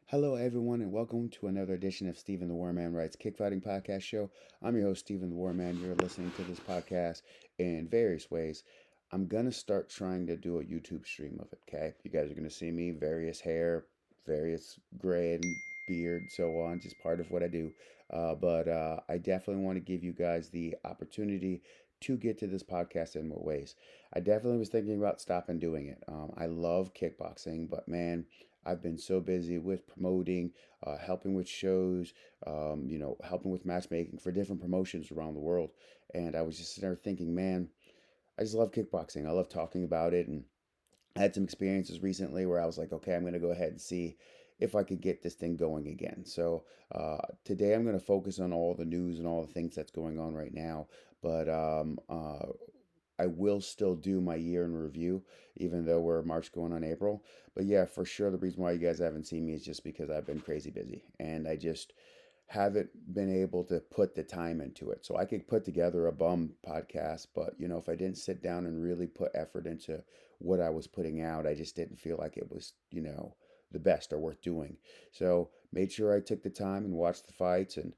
Hello, everyone, and welcome to another edition of Stephen the Warman Writes Kickfighting Podcast Show. I'm your host, Stephen the Warman. You're listening to this podcast in various ways. I'm going to start trying to do a YouTube stream of it, okay? You guys are going to see me, various hair, various gray and beard, so on, just part of what I do. But I definitely want to give you guys the opportunity to get to this podcast in more ways. I definitely was thinking about stopping doing it. I love kickboxing, but man, I've been so busy with promoting, helping with shows, helping with matchmaking for different promotions around the world. And I was just sitting there thinking, man, I just love kickboxing. I love talking about it. And I had some experiences recently where I was like, okay, I'm going to go ahead and see if I could get this thing going again. So today I'm going to focus on all the news and all the things that's going on right now. But I will still do my year in review, even though we're March going on April. But yeah, for sure, the reason why you guys haven't seen me is just because I've been crazy busy and I just haven't been able to put the time into it. So I could put together a bum podcast, but if I didn't sit down and really put effort into what I was putting out, I just didn't feel like it was, the best or worth doing. So made sure I took the time and watched the fights and,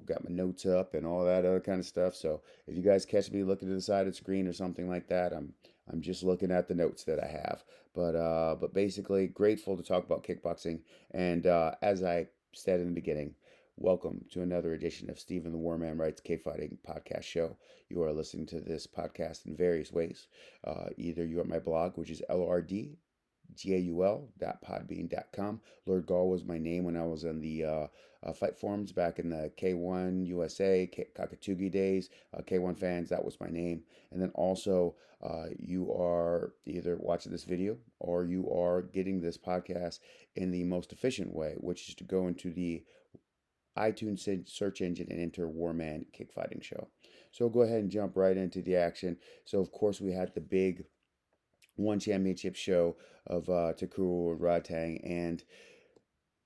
got my notes up and all that other kind of stuff. So if you guys catch me looking to the side of the screen or something like that, I'm just looking at the notes that I have. But basically grateful to talk about kickboxing. And as I said in the beginning, welcome to another edition of Stephen the Warman Writes K-Fighting Podcast Show. You are listening to this podcast in various ways. Either you're at my blog, which is LRDGAUL.podbean.com. Lord Gaul was my name when I was on the fight forums back in the K1 USA, Kakatugi days. K1 fans, that was my name. And then also, you are either watching this video or you are getting this podcast in the most efficient way, which is to go into the iTunes search engine and enter Warman Kickfighting Show. So go ahead and jump right into the action. So of course we had the big one championship show of Takuru and Ratang, and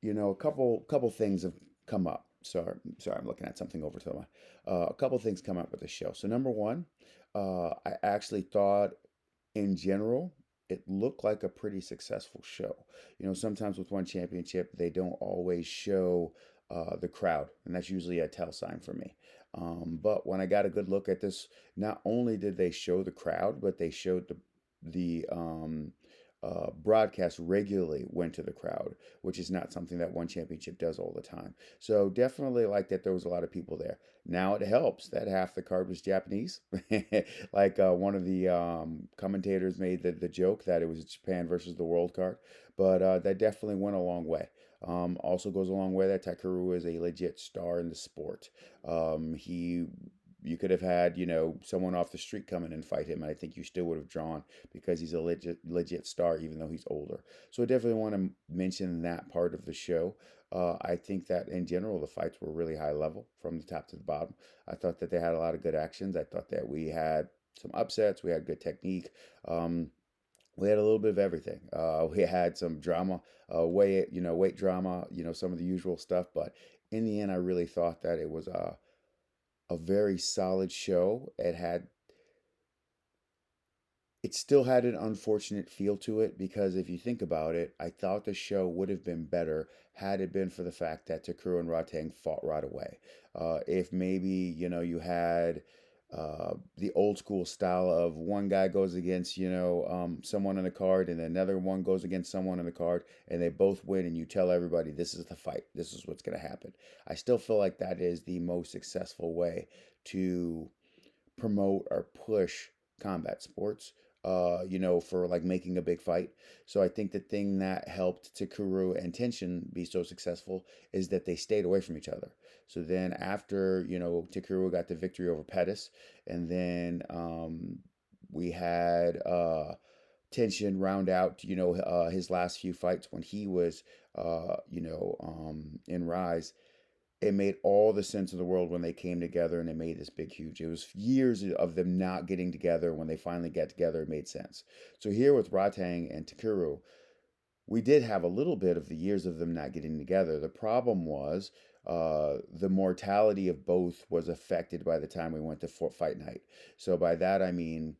a couple things have come up. Sorry, I'm looking at something over to the a couple things come up with the show. So number one, I actually thought in general it looked like a pretty successful show. Sometimes with one championship they don't always show the crowd, and that's usually a tell sign for me. But when I got a good look at this, not only did they show the crowd, but they showed the broadcast regularly went to the crowd, which is not something that one championship does all the time. So definitely like that there was a lot of people there. Now it helps that half the card was Japanese. Like one of the commentators made the joke that it was Japan versus the world card, but that definitely went a long way. Also goes a long way that Takeru is a legit star in the sport. He You could have had, someone off the street come in and fight him, and I think you still would have drawn because he's a legit star, even though he's older. So I definitely want to mention that part of the show. I think that in general, the fights were really high level from the top to the bottom. I thought that they had a lot of good actions. I thought that we had some upsets. We had good technique. We had a little bit of everything. We had some drama, weight drama, some of the usual stuff. But in the end, I really thought that it was a very solid show. It still had an unfortunate feel to it because if you think about it, I thought the show would have been better had it been for the fact that Takuro and Ratang fought right away. If maybe, you had the old school style of one guy goes against, someone on the card and another one goes against someone on the card and they both win and you tell everybody this is the fight. This is what's going to happen. I still feel like that is the most successful way to promote or push combat sports, for like making a big fight. So I think the thing that helped Takuru and Tenshin be so successful is that they stayed away from each other. So then after, Takuru got the victory over Pettis, and then we had Tenshin round out, his last few fights when he was, in Rise. It made all the sense in the world when they came together and it made this big, huge. It was years of them not getting together. When they finally got together, it made sense. So here with Ratang and Takuru, we did have a little bit of the years of them not getting together. The problem was the mortality of both was affected by the time we went to fight night. So by that I mean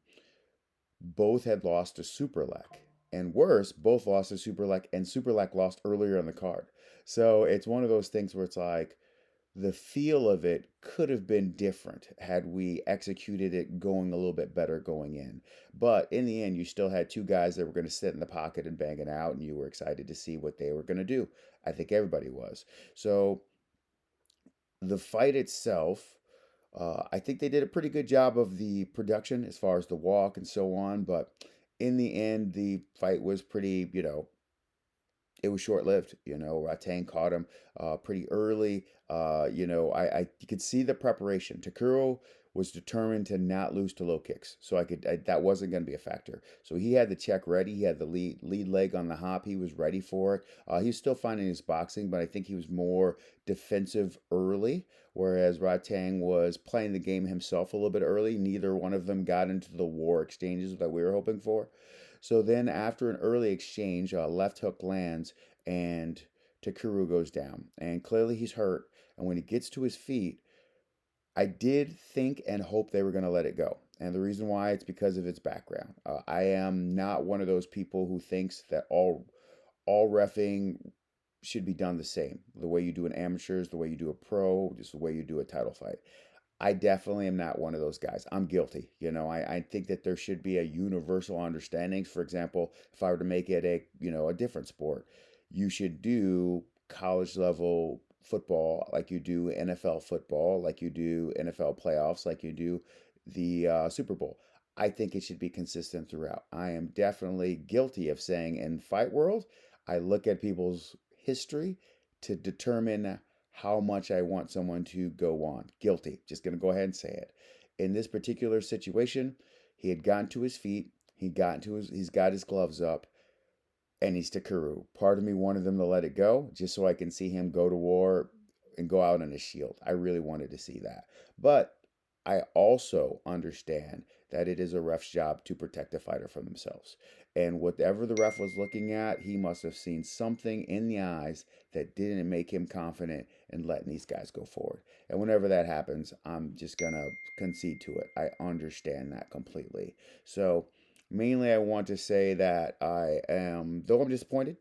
both had lost to Superlek. And worse, both lost to Superlek, and Superlek lost earlier in the card. So it's one of those things where it's like the feel of it could have been different had we executed it going a little bit better going in. But in the end, you still had two guys that were going to sit in the pocket and bang it out, and you were excited to see what they were going to do. I think everybody was. So the fight itself, I think they did a pretty good job of the production as far as the walk and so on. But in the end, the fight was pretty, it was short lived. Ratang caught him pretty early. You could see the preparation. Takuro was determined to not lose to low kicks, so that wasn't going to be a factor. So he had the check ready. He had the lead leg on the hop. He was ready for it. He was still finding his boxing, but I think he was more defensive early. Whereas Ratang was playing the game himself a little bit early. Neither one of them got into the war exchanges that we were hoping for. So then, after an early exchange, a left hook lands and Takuru goes down. And clearly he's hurt. And when he gets to his feet, I did think and hope they were going to let it go. And the reason why it's because of its background. I am not one of those people who thinks that all refing should be done the same. The way you do an amateurs, the way you do a pro, just the way you do a title fight. I definitely am not one of those guys. I'm guilty. I think that there should be a universal understanding. For example, if I were to make it a different sport, you should do college level football like you do NFL football, like you do NFL playoffs, like you do the Super Bowl. I think it should be consistent throughout. I am definitely guilty of saying in fight world, I look at people's history to determine how much I want someone to go on. Guilty. Just going to go ahead and say it. In this particular situation, he had gotten to his feet. He's got his gloves up, and he's Takuru. Part of me wanted them to let it go just so I can see him go to war and go out on his shield. I really wanted to see that. But I also understand that it is a ref's job to protect a fighter from themselves. And whatever the ref was looking at, he must have seen something in the eyes that didn't make him confident in letting these guys go forward. And whenever that happens, I'm just going to concede to it. I understand that completely. So, mainly, I want to say that though I'm disappointed,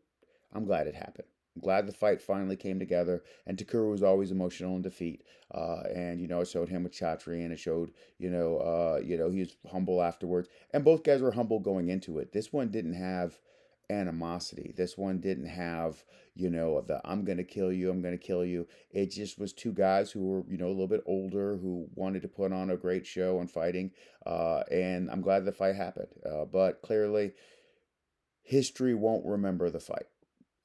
I'm glad it happened. I'm glad the fight finally came together. And Takuru was always emotional in defeat. And it showed him with Chatri, and it showed he was humble afterwards. And both guys were humble going into it. This one didn't have animosity. This one didn't have the I'm gonna kill you, I'm gonna kill you. It just was two guys who were a little bit older who wanted to put on a great show and fighting. And I'm glad the fight happened. But clearly, history won't remember the fight.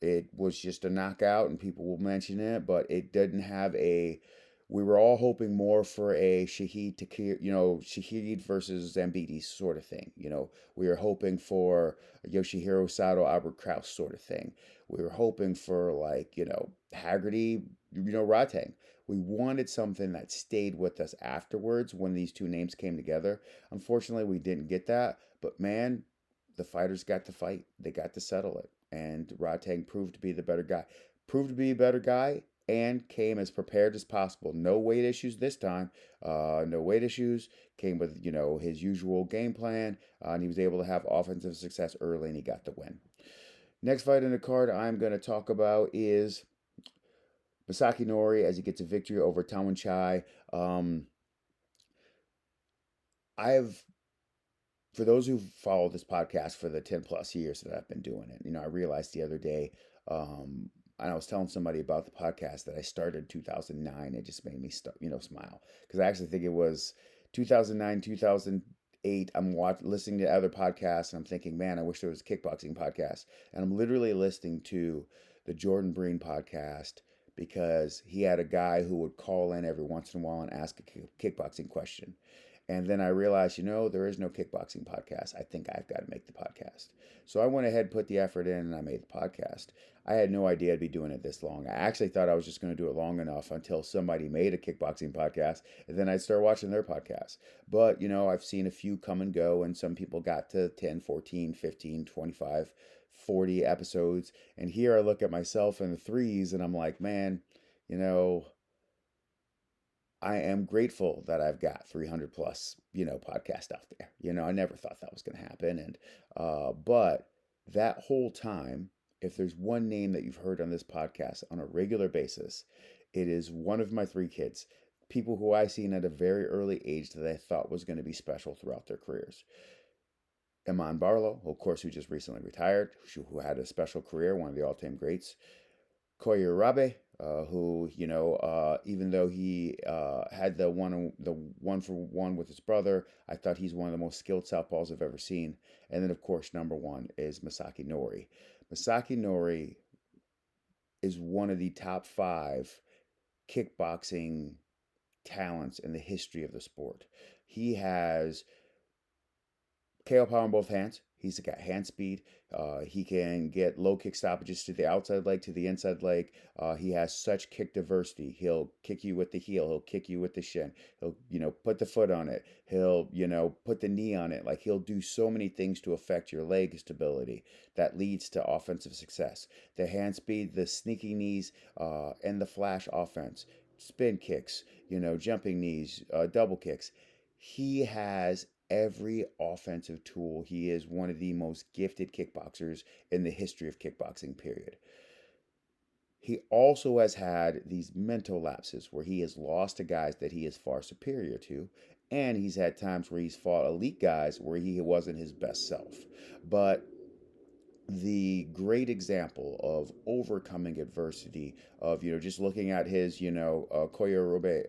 It was just a knockout, and people will mention it, but it didn't have a. We were all hoping more for a Shahid Takir, Shahid versus Zambidi sort of thing. We were hoping for a Yoshihiro Sato, Albert Kraus sort of thing. We were hoping for Haggerty, Ratang. We wanted something that stayed with us afterwards when these two names came together. Unfortunately, we didn't get that, but man, the fighters got to fight. They got to settle it. And Ratang proved to be the better guy. Proved to be a better guy and came as prepared as possible. No weight issues this time. No weight issues. Came with, his usual game plan. And he was able to have offensive success early, and he got the win. Next fight in the card I'm going to talk about is Masaki Nori as he gets a victory over Taman Chai. I've For those who follow this podcast for the 10 plus years that I've been doing it, I realized the other day, and I was telling somebody about the podcast that I started in 2009. It just made me, smile because I actually think it was 2009, 2008. Listening to other podcasts, and I'm thinking, man, I wish there was a kickboxing podcast. And I'm literally listening to the Jordan Breen podcast because he had a guy who would call in every once in a while and ask a kickboxing question. And then I realized, there is no kickboxing podcast. I think I've got to make the podcast. So I went ahead and put the effort in, and I made the podcast. I had no idea I'd be doing it this long. I actually thought I was just going to do it long enough until somebody made a kickboxing podcast, and then I'd start watching their podcast. But, I've seen a few come and go, and some people got to 10, 14, 15, 25, 40 episodes. And here I look at myself in the threes, and I'm like, man, I am grateful that I've got 300 plus, podcast out there. I never thought that was going to happen. But That whole time, if there's one name that you've heard on this podcast on a regular basis, it is one of my three kids. People who I seen at a very early age that I thought was going to be special throughout their careers. Iman Barlow, of course, who just recently retired, who had a special career, one of the all-time greats. Koya Urabe, who even though he had the one for one with his brother, I thought he's one of the most skilled southpaws I've ever seen. And then of course number one is Masaki Nori. Masaki Nori is one of the top five kickboxing talents in the history of the sport. He has KO power in both hands. He's got hand speed. He can get low kick stoppages to the outside leg, to the inside leg. He has such kick diversity. He'll kick you with the heel. He'll kick you with the shin. He'll, put the foot on it. He'll, put the knee on it. Like he'll do so many things to affect your leg stability that leads to offensive success. The hand speed, the sneaky knees, and the flash offense, spin kicks, jumping knees, double kicks. He has every offensive tool. He is one of the most gifted kickboxers in the history of kickboxing, period. He also has had these mental lapses where he has lost to guys that he is far superior to, and he's had times where he's fought elite guys where he wasn't his best self. But the great example of overcoming adversity, of just looking at his Koya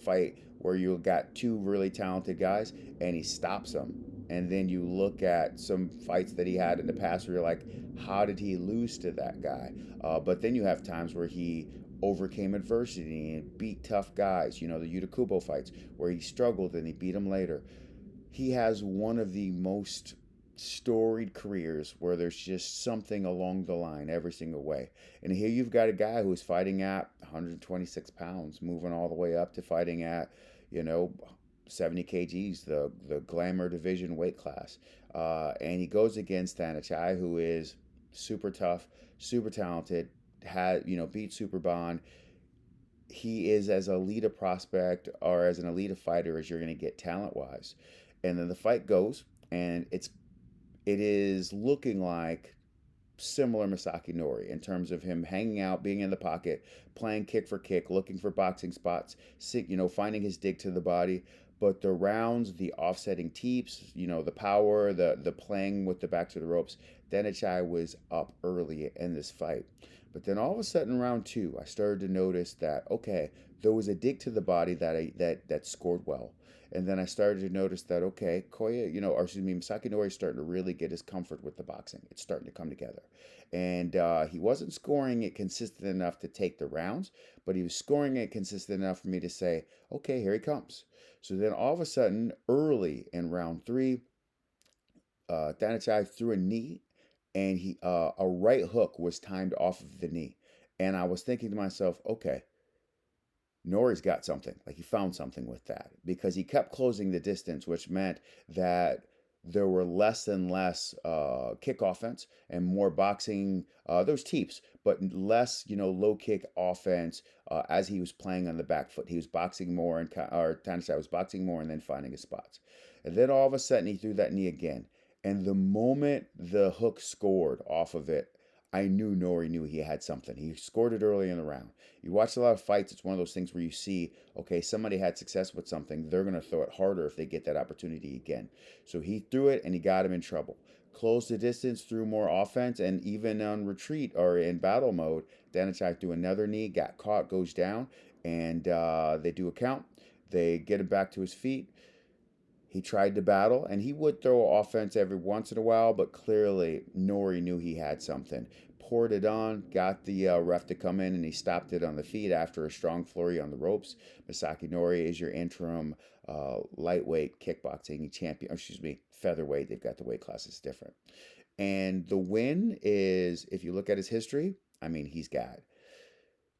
fight where you got two really talented guys and he stops them, and then you look at some fights that he had in the past where you're like, how did he lose to that guy? But then you have times where he overcame adversity and beat tough guys, the Yuta Kubo fights where he struggled and he beat him later. He has one of the most storied careers where there's just something along the line every single way. And here you've got a guy who's fighting at 126 pounds, moving all the way up to fighting at, you know, 70 kgs, the glamour division weight class. And he goes against Tanachai, who is super tough, super talented, had, beat Super Bond. He is as elite a prospect or as an elite a fighter as you're going to get talent wise. And then the fight goes, and it is looking like similar Masaki Nori in terms of him hanging out, being in the pocket, playing kick for kick, looking for boxing spots, finding his dig to the body. But the rounds, the offsetting teeps, the power, the playing with the back to the ropes, Denichai was up early in this fight. But then all of a sudden, round two, I started to notice that okay, there was a dig to the body that scored well. And then I started to notice that okay, Koya, or excuse me, Masaki Nori is starting to really get his comfort with the boxing. It's starting to come together, and he wasn't scoring it consistent enough to take the rounds, but he was scoring it consistent enough for me to say, okay, here he comes. So then all of a sudden, early in round three, Danichai threw a knee, and a right hook was timed off of the knee, and I was thinking to myself, okay, Nori's got something. Like he found something with that because he kept closing the distance, which meant that there were less and less kick offense and more boxing. Those teeps, but less, low kick offense as he was playing on the back foot. He was boxing more, or Tanashai was boxing more and then finding his spots. And then all of a sudden he threw that knee again. And the moment the hook scored off of it, I knew Nori knew he had something. He scored it early in the round. You watch a lot of fights, it's one of those things where you see, okay, somebody had success with something, they're going to throw it harder if they get that opportunity again. So he threw it and he got him in trouble. Closed the distance, threw more offense, and even on retreat or in battle mode, Danichak threw another knee, got caught, goes down, and they do a count. They get him back to his feet. He tried to battle, and he would throw offense every once in a while, but clearly Nori knew he had something. Poured it on, got the ref to come in, and he stopped it on the feet after a strong flurry on the ropes. Masaki Nori is your interim lightweight kickboxing champion, excuse me, featherweight. They've got the weight classes different. And the win is, if you look at his history, I mean, he's got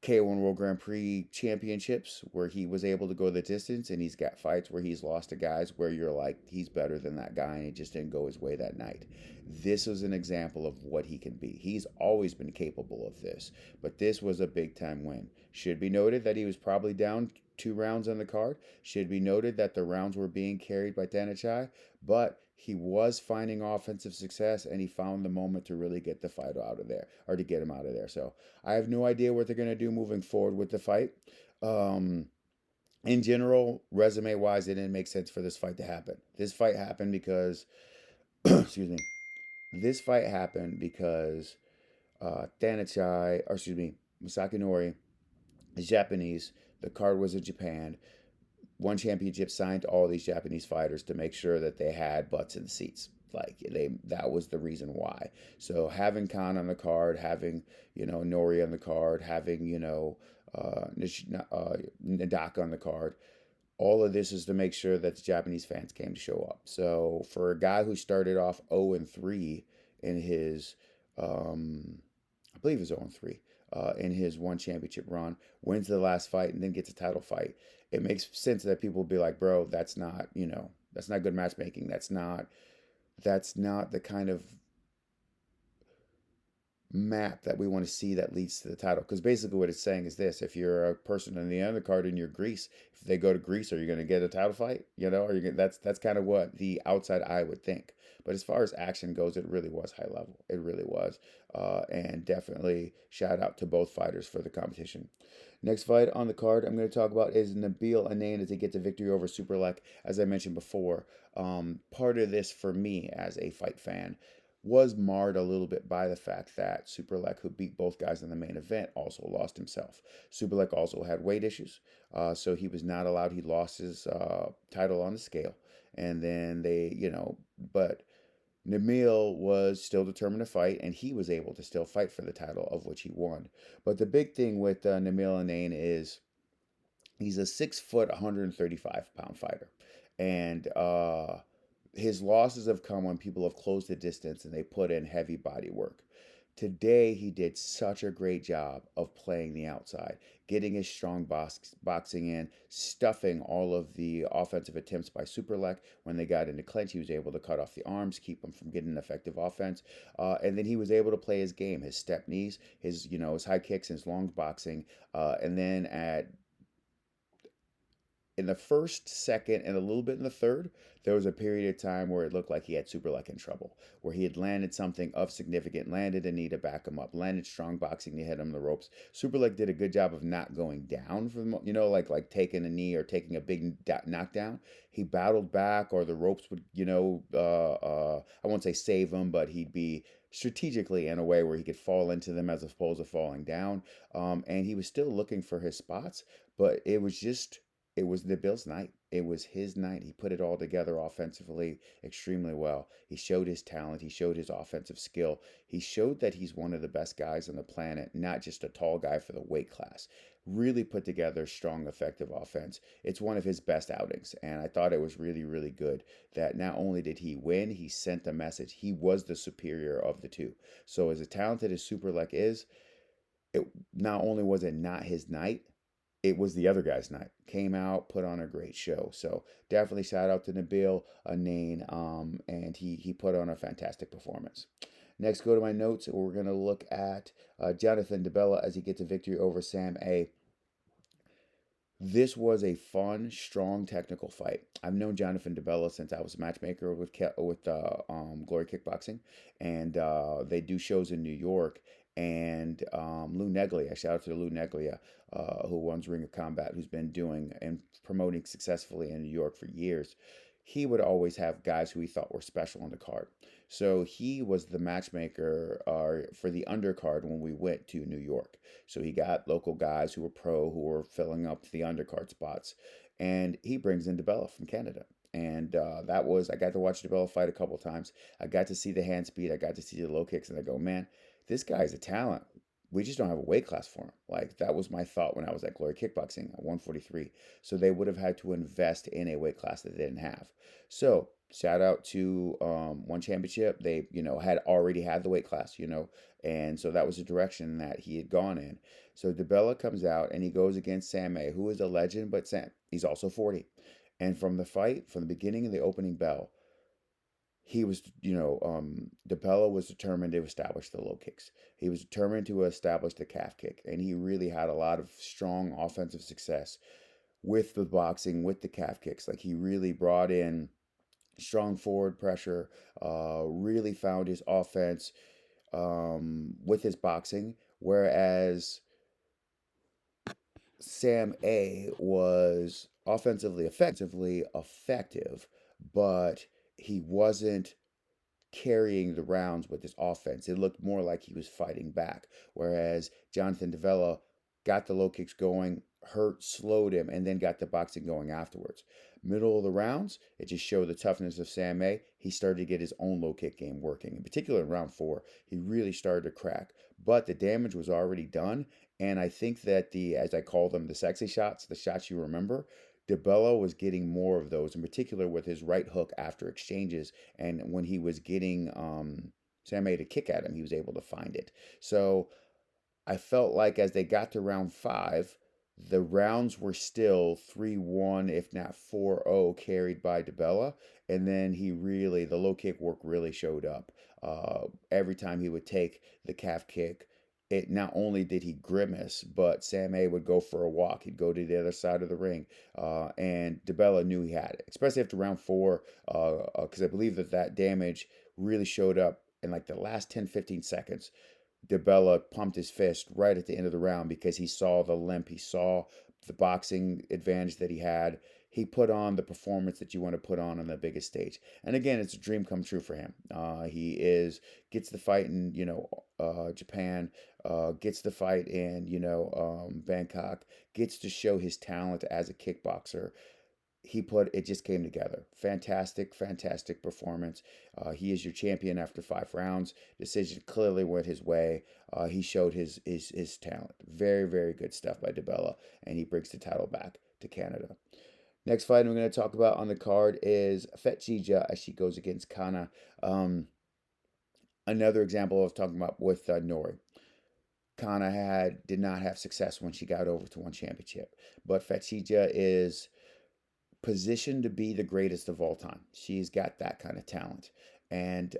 K1 World Grand Prix championships where he was able to go the distance, and he's got fights where he's lost to guys where you're like, he's better than that guy, and it just didn't go his way that night. This is an example of what he can be. He's always been capable of this, but this was a big time win. Should be noted that he was probably down 2 rounds on the card. Should be noted that the rounds were being carried by Danichai, but he was finding offensive success, and he found the moment to really get the fight out of there, or to get him out of there. So I have no idea what they're going to do moving forward with the fight. Um, in general, resume wise, it didn't make sense for this fight to happen. This fight happened because, excuse me, this fight happened because Thanachai, or excuse me, Masaki Nori is Japanese. The card was in Japan. One championship signed all these Japanese fighters to make sure that they had butts in the seats. Like that was the reason why. So having Khan on the card, having Nori on the card, having Nadaka on the card, all of this is to make sure that the Japanese fans came to show up. So for a guy who started off 0-3 in his, I believe it was 0-3 in his one championship run, wins the last fight and then gets a title fight, it makes sense that people will be like, bro, that's not good matchmaking. That's not the kind of map that we want to see that leads to the title. Because basically, what it's saying is this: if you're a person in the undercard and you're Greece, if they go to Greece, are you going to get a title fight? Are you gonna, that's kind of what the outside eye would think. But as far as action goes, it really was high level. It really was, and definitely shout out to both fighters for the competition. Next fight on the card I'm going to talk about is Nabil Anain as he gets a victory over Superlek. As I mentioned before, part of this for me as a fight fan was marred a little bit by the fact that Superlek, who beat both guys in the main event, also lost himself. Superlek also had weight issues, so he was not allowed. He lost his title on the scale, and then but Namil was still determined to fight, and he was able to still fight for the title, of which he won. But the big thing with Namil Anain is he's a 6 foot, 135 pound fighter, and his losses have come when people have closed the distance and they put in heavy body work. Today, he did such a great job of playing the outside, getting his strong boxing in, stuffing all of the offensive attempts by Superlek. When they got into clinch, he was able to cut off the arms, keep them from getting effective offense, and then he was able to play his game, his step knees, his high kicks, his long boxing, and then at in the first, second, and a little bit in the third, there was a period of time where it looked like he had Superlek in trouble, where he had landed something of significance, landed a knee to back him up, landed strong boxing to hit him the ropes. Superlek did a good job of not going down for the, like taking a knee or taking a big knockdown. He battled back, or the ropes would, I won't say save him, but he'd be strategically in a way where he could fall into them as opposed to falling down. And he was still looking for his spots, but it was the Bills' night. It was his night. He put it all together offensively extremely well. He showed his talent. He showed his offensive skill. He showed that he's one of the best guys on the planet, not just a tall guy for the weight class. Really put together strong, effective offense. It's one of his best outings, and I thought it was really, really good that not only did he win, he sent a message. He was the superior of the two. So as talented as Superlek is, it not only was it not his night, it was the other guy's night. Came out, put on a great show. So definitely shout out to Nabil Anain, and he put on a fantastic performance. Next, go to my notes. We're going to look at Jonathan DeBella as he gets a victory over Sam A. This was a fun, strong, technical fight. I've known Jonathan DeBella since I was a matchmaker with Glory Kickboxing, and they do shows in New York. And Lou Neglia, shout out to Lou Neglia, who runs Ring of Combat, who's been doing and promoting successfully in New York for years. He would always have guys who he thought were special on the card. So he was the matchmaker for the undercard when we went to New York. So he got local guys who were pro, who were filling up the undercard spots. And he brings in DeBella from Canada. And I got to watch DeBella fight a couple times. I got to see the hand speed. I got to see the low kicks. And I go, man, this guy's a talent. We just don't have a weight class for him. Like, that was my thought when I was at Glory Kickboxing at 143. So they would have had to invest in a weight class that they didn't have. So shout out to One Championship. They, had already had the weight class, and so that was the direction that he had gone in. So DeBella comes out and he goes against Sam A, who is a legend, but he's also 40. And from the fight, from the beginning of the opening bell, he was, DeBella was determined to establish the low kicks. He was determined to establish the calf kick, and he really had a lot of strong offensive success with the boxing, with the calf kicks. Like, he really brought in strong forward pressure, really found his offense with his boxing, whereas Sam A was offensively effective, but he wasn't carrying the rounds with his offense. It looked more like he was fighting back, whereas Jonathan Davella got the low kicks going, hurt, slowed him, and then got the boxing going afterwards. Middle of the rounds, it just showed the toughness of Sam A. He started to get his own low kick game working. In particular, in round four, he really started to crack. But the damage was already done, and I think that as I call them, the sexy shots, the shots you remember, DeBello was getting more of those, in particular with his right hook after exchanges. And when he was getting Sam A to kick at him, he was able to find it. So I felt like as they got to round five, the rounds were still 3-1, if not 4-0, carried by DeBella. And then the low kick work really showed up. Every time he would take the calf kick, it not only did he grimace, but Sam A would go for a walk. He'd go to the other side of the ring, and DeBella knew he had it, especially after round four, because I believe that damage really showed up in like the last 10, 15 seconds. DeBella pumped his fist right at the end of the round because he saw the limp, he saw the boxing advantage that he had. He put on the performance that you want to put on the biggest stage. And again, it's a dream come true for him. Gets the fight in Japan, gets the fight in Bangkok, gets to show his talent as a kickboxer. It just came together. Fantastic, fantastic performance. He is your champion after 5 rounds. Decision clearly went his way. He showed his talent. Very, very good stuff by DeBella, and he brings the title back to Canada. Next fight we're going to talk about on the card is Fetchija as she goes against Kana. Another example I was talking about with Nori. Kana did not have success when she got over to one championship, but Fetchija is positioned to be the greatest of all time. She's got that kind of talent. And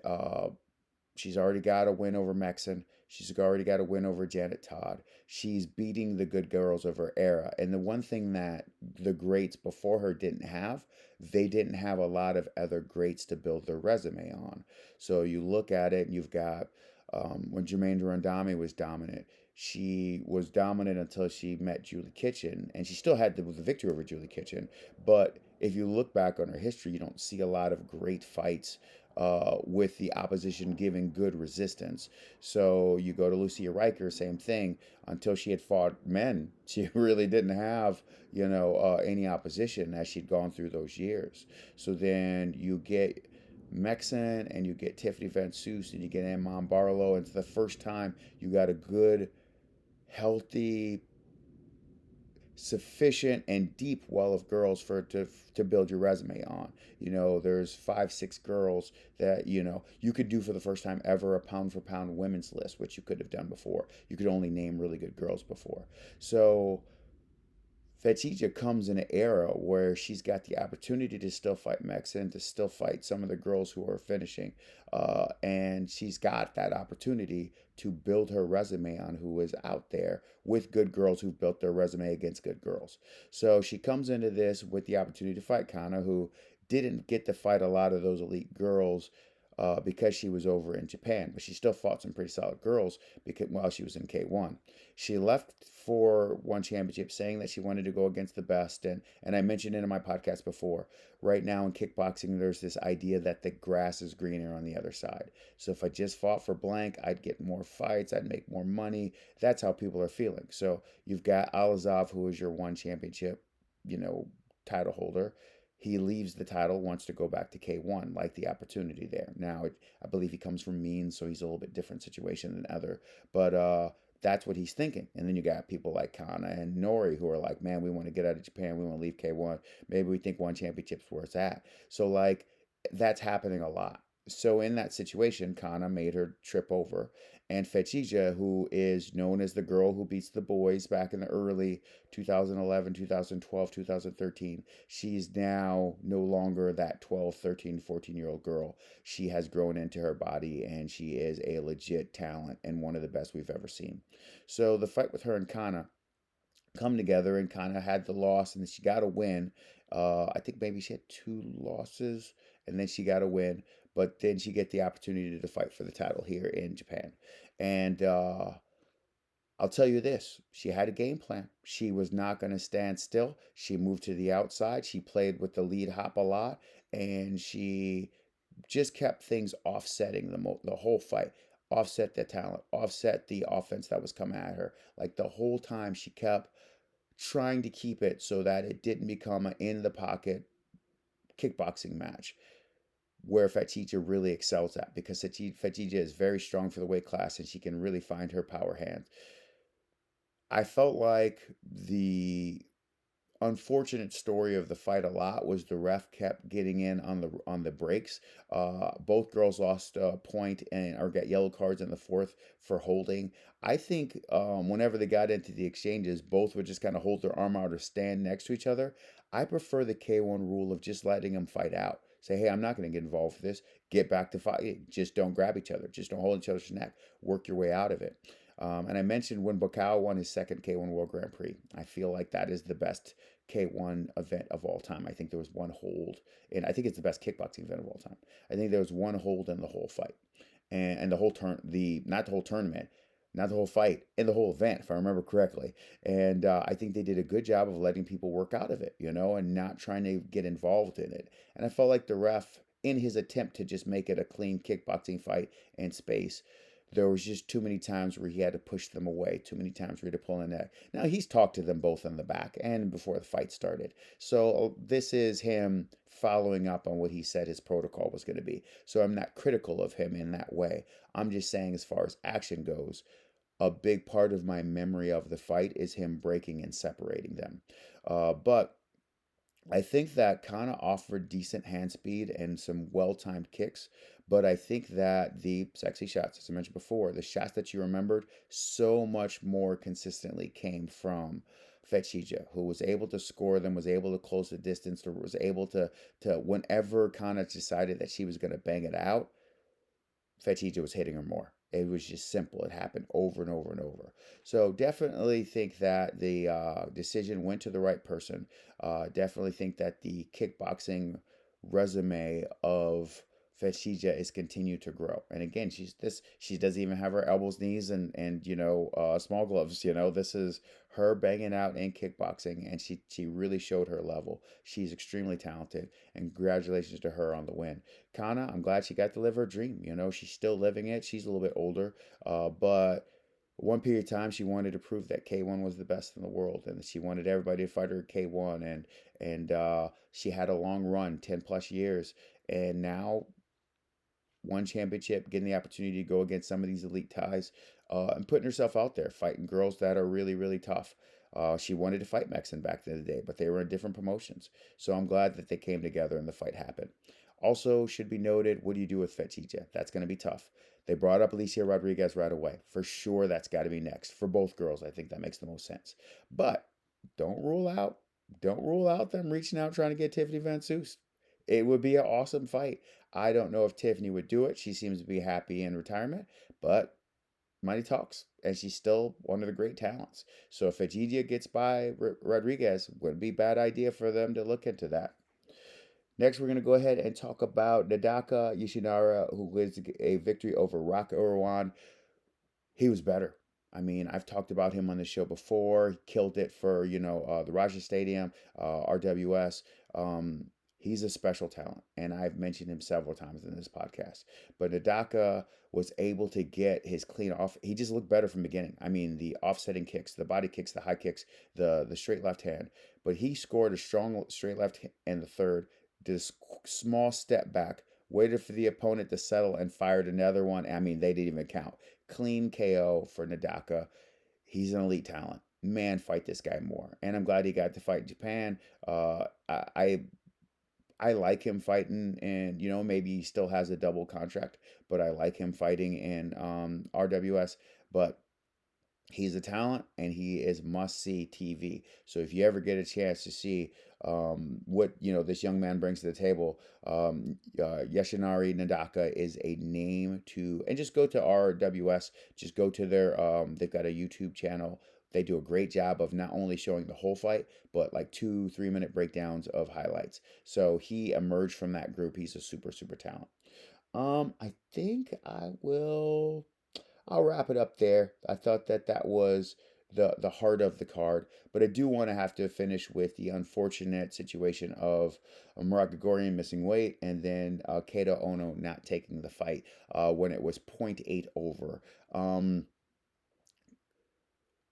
she's already got a win over Mexon. She's already got a win over Janet Todd. She's beating the good girls of her era. And the one thing that the greats before her didn't have, they didn't have a lot of other greats to build their resume on. So you look at it, and you've got when Jermaine Durandami was dominant, she was dominant until she met Julie Kitchen, and she still had the victory over Julie Kitchen. But if you look back on her history, you don't see a lot of great fights with the opposition giving good resistance. So you go to Lucia Riker, same thing. Until she had fought men, she really didn't have any opposition as she'd gone through those years. So then you get Mexon and you get Tiffany Van Soos and you get Amon Barlow, and it's the first time you got a good, healthy, sufficient and deep well of girls to build your resume on. There's 5, 6 girls that you could do for the first time ever a pound for pound women's list, which you could have done before. You could only name really good girls before. So Fetchija comes in an era where she's got the opportunity to still fight Mexon, to still fight some of the girls who are finishing. And she's got that opportunity to build her resume on who is out there with good girls who've built their resume against good girls. So she comes into this with the opportunity to fight Kana, who didn't get to fight a lot of those elite girls because she was over in Japan, but she still fought some pretty solid girls while she was in K1. She left for one championship saying that she wanted to go against the best, and I mentioned it in my podcast before. Right now in kickboxing, there's this idea that the grass is greener on the other side. So if I just fought for blank, I'd get more fights, I'd make more money. That's how people are feeling. So you've got Alazov, who is your one championship, title holder. He leaves the title, wants to go back to K1, like the opportunity there. Now, I believe he comes from Means, so he's a little bit different situation than other. But that's what he's thinking. And then you got people like Kana and Nori who are like, man, we want to get out of Japan. We want to leave K1. Maybe we think one championship's where it's at. So, that's happening a lot. So in that situation, Kana made her trip over. And Fetchija, who is known as the girl who beats the boys back in the early 2011, 2012, 2013, she's now no longer that 12, 13, 14-year-old girl. She has grown into her body, and she is a legit talent and one of the best we've ever seen. So the fight with her and Kana come together and kind of had the loss, and then she got a win. I think maybe she had two losses, and then she got a win. But then she get the opportunity to fight for the title here in Japan, and I'll tell you this: she had a game plan. She was not going to stand still. She moved to the outside. She played with the lead hop a lot, and she just kept things offsetting the whole fight, offset the talent, offset the offense that was coming at her. Like the whole time, she kept trying to keep it so that it didn't become an in the pocket kickboxing match where Fajita really excels at, because Fajita is very strong for the weight class and she can really find her power hand. I felt like the unfortunate story of the fight a lot was the ref kept getting in on the breaks. Both girls lost a point and or got yellow cards in the fourth for holding. I think whenever they got into the exchanges, both would just kind of hold their arm out or stand next to each other. I prefer the K1 rule of just letting them fight out. Say, hey, I'm not going to get involved with this. Get back to fighting. Just don't grab each other. Just don't hold each other's neck. Work your way out of it. And I mentioned when Bacau won his second K1 World Grand Prix. I feel like that is the best K1 event of all time. I think there was one hold, and I think it's the best kickboxing event of all time. I think there was one hold in the whole fight, and the whole not the whole tournament, not the whole fight, in the whole event, if I remember correctly. And I think they did a good job of letting people work out of it, and not trying to get involved in it. And I felt like the ref, in his attempt to just make it a clean kickboxing fight in space, there was just too many times where he had to push them away, too many times where he had to pull in the neck. Now, he's talked to them both in the back and before the fight started. So this is him following up on what he said his protocol was going to be. So I'm not critical of him in that way. I'm just saying, as far as action goes, a big part of my memory of the fight is him breaking and separating them. But I think that kind of offered decent hand speed and some well timed kicks. But I think that the sexy shots, as I mentioned before, the shots that you remembered so much more consistently came from Fechija, who was able to score them, was able to close the distance, or was able to whenever Kana decided that she was going to bang it out, Fajita was hitting her more. It was just simple. It happened over and over and over. So definitely think that the decision went to the right person. Definitely think that the kickboxing resume of Fajita is continued to grow. And again, she's this. She doesn't even have her elbows, knees, and small gloves. This is her banging out in kickboxing, and she really showed her level. She's extremely talented, and congratulations to her on the win. Kana, I'm glad she got to live her dream. She's still living it. She's a little bit older, but one period of time she wanted to prove that K1 was the best in the world, and she wanted everybody to fight her at K1, and she had a long run, 10 plus years, and now one championship, getting the opportunity to go against some of these elite ties, and putting herself out there, fighting girls that are really, really tough. She wanted to fight Mexen back in the day, but they were in different promotions. So I'm glad that they came together and the fight happened. Also, should be noted, what do you do with Fetchija? That's going to be tough. They brought up Alicia Rodriguez right away. For sure, that's got to be next. For both girls, I think that makes the most sense. But don't rule out, don't rule out them reaching out trying to get Tiffany Van Soest. It would be an awesome fight. I don't know if Tiffany would do it. She seems to be happy in retirement, but money talks, and she's still one of the great talents. So if Egidia gets by Rodriguez, wouldn't be a bad idea for them to look into that. Next, we're going to go ahead and talk about Nadaka Yoshinara, who wins a victory over Rock Irwan. He was better. I mean, I've talked about him on the show before. He killed it for, the Raja Stadium, RWS. He's a special talent, and I've mentioned him several times in this podcast. But Nadaka was able to get his clean off. He just looked better from the beginning. I mean, the offsetting kicks, the body kicks, the high kicks, the straight left hand. But he scored a strong straight left in the third, did a small step back, waited for the opponent to settle, and fired another one. I mean, they didn't even count. Clean KO for Nadaka. He's an elite talent. Man, fight this guy more. And I'm glad he got to fight in Japan. I like him fighting, and maybe he still has a double contract, but I like him fighting in RWS. But He's a talent and he is must see TV. So if you ever get a chance to see what this young man brings to the table, Yoshinari Nadaka is a name to, and just go to RWS, just go to their they've got a YouTube channel. They do a great job of not only showing the whole fight, but like 2 3 minute breakdowns of highlights. So he emerged from that group. He's a super super talent. I think I'll wrap it up there. I thought that that was the heart of the card, but I do want to have to finish with the unfortunate situation of Murat Gregorian missing weight and then Kato Ono not taking the fight when it was point 0.8 over. Um,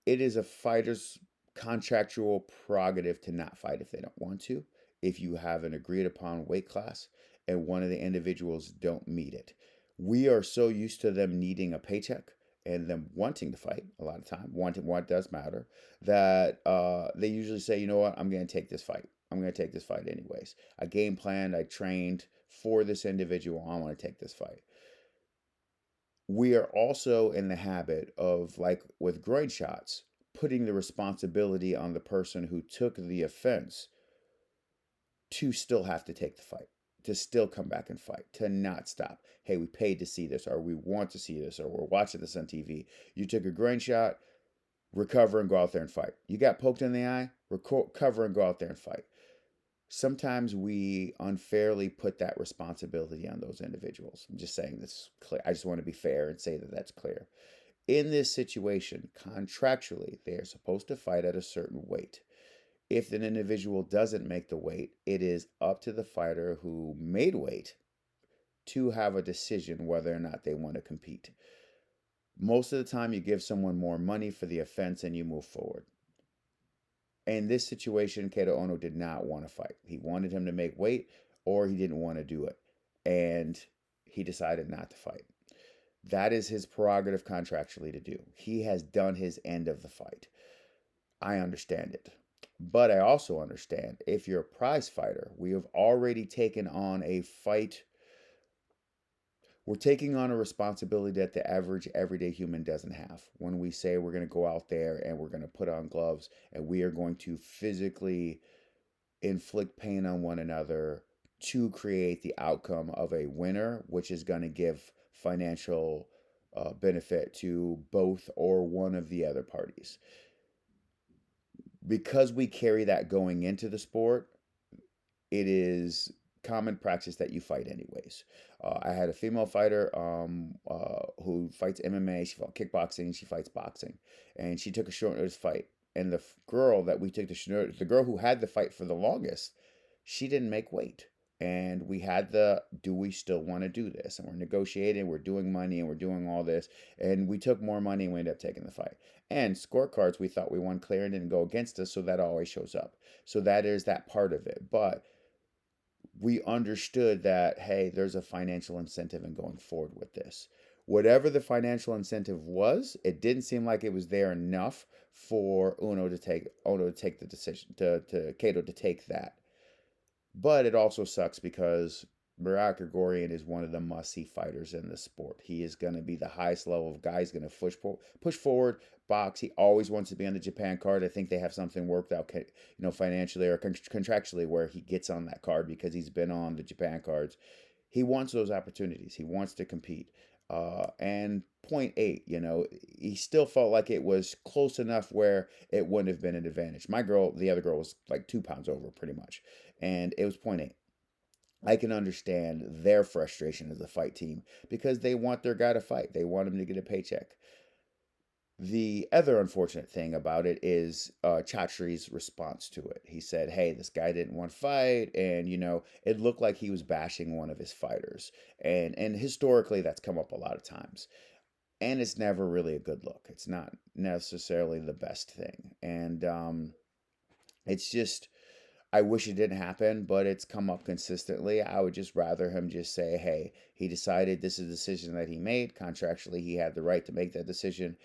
it is a fighter's contractual prerogative to not fight if they don't want to, if you have an agreed upon weight class and one of the individuals don't meet it. We are so used to them needing a paycheck and them wanting to fight a lot of time, wanting what does matter, that they usually say, you know what, I'm going to take this fight. I'm going to take this fight anyways. I game planned, I trained for this individual. I want to take this fight. We are also in the habit of, like with groin shots, putting the responsibility on the person who took the offense to still have to take the fight, to still come back and fight, to not stop. Hey, we paid to see this, or we want to see this, or we're watching this on TV. You took a groin shot, recover and go out there and fight. You got poked in the eye, recover and go out there and fight. Sometimes we unfairly put that responsibility on those individuals. I'm just saying this clear. I just want to be fair and say that that's clear. In this situation, contractually, they are supposed to fight at a certain weight. If an individual doesn't make the weight, it is up to the fighter who made weight to have a decision whether or not they want to compete. Most of the time, you give someone more money for the offense and you move forward. In this situation, Kato Ono did not want to fight. He wanted him to make weight or he didn't want to do it. And he decided not to fight. That is his prerogative contractually to do. He has done his end of the fight. I understand it. But I also understand if you're a prize fighter, we have already taken on a fight. We're taking on a responsibility that the average everyday human doesn't have. When we say we're going to go out there and we're going to put on gloves and we are going to physically inflict pain on one another to create the outcome of a winner, which is going to give financial benefit to both or one of the other parties. Because we carry that going into the sport, it is common practice that you fight anyways. I had a female fighter who fights MMA. She fought kickboxing. She fights boxing, and she took a short notice fight. And the girl that we took the girl who had the fight for the longest, she didn't make weight. And we had do we still want to do this? And we're negotiating, we're doing money, and we're doing all this. And we took more money and we ended up taking the fight. And scorecards, we thought we won clear and didn't go against us, so that always shows up. So that is that part of it. But we understood that, hey, there's a financial incentive in going forward with this. Whatever the financial incentive was, it didn't seem like it was there enough for Ono to take the decision, to Kato to take that. But it also sucks because Murat Gregorian is one of the must-see fighters in the sport. He is going to be the highest level of guy. He's going to push forward, box. He always wants to be on the Japan card. I think they have something worked out, financially or contractually, where he gets on that card because he's been on the Japan cards. He wants those opportunities. He wants to compete. And point 0.8, he still felt like it was close enough where it wouldn't have been an advantage. The other girl was like 2 pounds over pretty much. And it was point 0.8. I can understand their frustration as a fight team because they want their guy to fight. They want him to get a paycheck. The other unfortunate thing about it is Chatri's response to it. He said, hey, this guy didn't want to fight. And, it looked like he was bashing one of his fighters. And historically, that's come up a lot of times. And it's never really a good look. It's not necessarily the best thing. And it's just, I wish it didn't happen, but it's come up consistently. I would just rather him just say, hey, he decided this is a decision that he made. Contractually, he had the right to make that decision.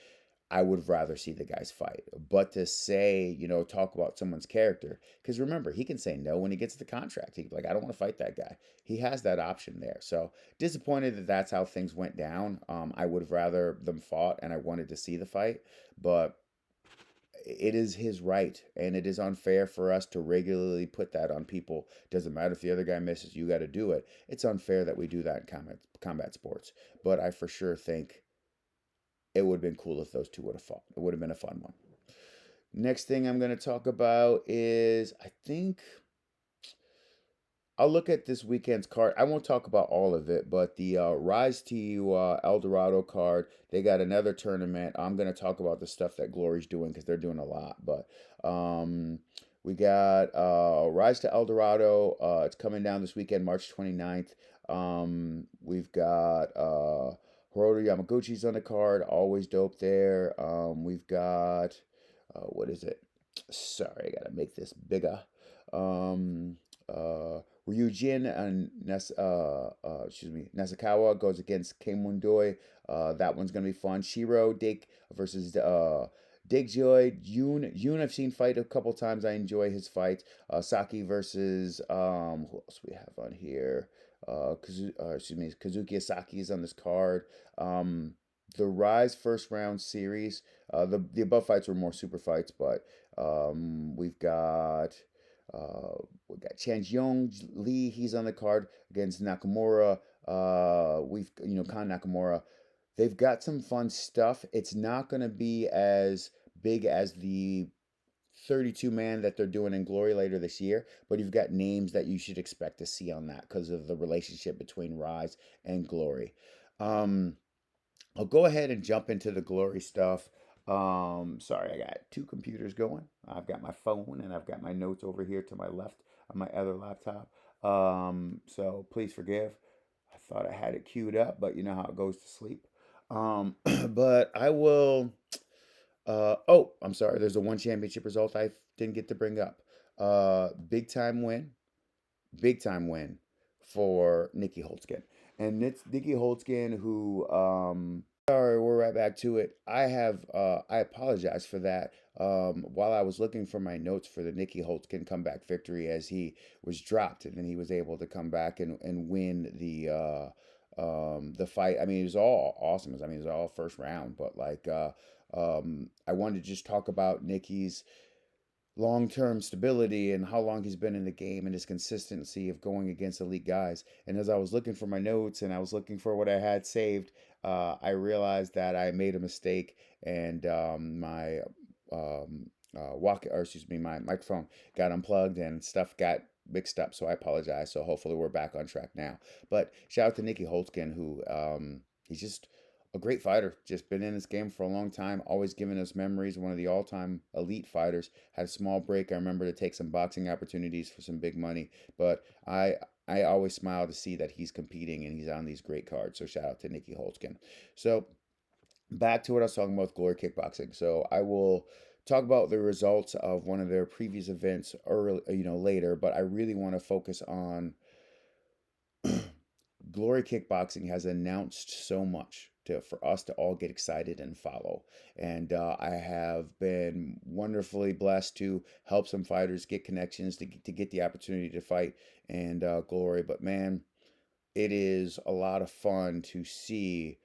I would rather see the guys fight. But to say, talk about someone's character, because remember, he can say no when he gets the contract. He's like, I don't want to fight that guy. He has that option there. So disappointed that that's how things went down. I would have rather them fought, and I wanted to see the fight, but it is his right, and it is unfair for us to regularly put that on people. Doesn't matter if the other guy misses, you got to do it. It's unfair that we do that in combat sports. But I for sure think it would have been cool if those two would have fought. It would have been a fun one. Next thing I'm going to talk about is I think I'll look at this weekend's card. I won't talk about all of it, but the Rise to El Dorado card, they got another tournament. I'm going to talk about the stuff that Glory's doing because they're doing a lot. But we got Rise to El Dorado. It's coming down this weekend, March 29th. We've got Hiroto Yamaguchi's on the card. Always dope there. We've got, what is it? Sorry, I got to make this bigger. Um, Ryujin and Nasukawa goes against Keimundoi. That one's gonna be fun. Shiro Dake versus Dakejoy. Yoon I've seen fight a couple times. I enjoy his fights. Saki versus who else we have on here? Kazuki Asaki is on this card. The Rise first round series. The above fights were more super fights, but we got Chan Yong Lee. He's on the card against Nakamura. We've Khan Nakamura. They've got some fun stuff. It's not going to be as big as the 32 man that they're doing in Glory later this year, but you've got names that you should expect to see on that because of the relationship between Rise and Glory. Um, I'll go ahead and jump into the Glory stuff. Sorry, I got two computers going. I've got my phone and I've got my notes over here to my left on my other laptop. So please forgive. I thought I had it queued up, but you know how it goes to sleep. But I will. Oh, I'm sorry. There's a one championship result I didn't get to bring up. Big time win, big time win for Nikki Holtzkin, and it's Nikki Holtzkin who sorry, we're right back to it. I apologize for that. While I was looking for my notes for the Nikki Holtzkin comeback victory as he was dropped and then he was able to come back and win the fight. I mean, it was all awesome. I mean, it was all first round, but like I wanted to just talk about Nikki's long-term stability and how long he's been in the game and his consistency of going against elite guys. And as I was looking for my notes and I was looking for what I had saved, I realized that I made a mistake and my my microphone got unplugged and stuff got mixed up. So I apologize. So hopefully we're back on track now. But shout out to Nicky Holtzkin, who he's just a great fighter. Just been in this game for a long time. Always giving us memories. One of the all-time elite fighters. Had a small break. I remember to take some boxing opportunities for some big money. But I always smile to see that he's competing and he's on these great cards. So shout out to Nicky Holtzkin. So back to what I was talking about with Glory Kickboxing. So I will talk about the results of one of their previous events early, later. But I really want to focus on Glory Kickboxing has announced so much for us to all get excited and follow. And I have been wonderfully blessed to help some fighters get connections to get the opportunity to fight and Glory. But man, it is a lot of fun to see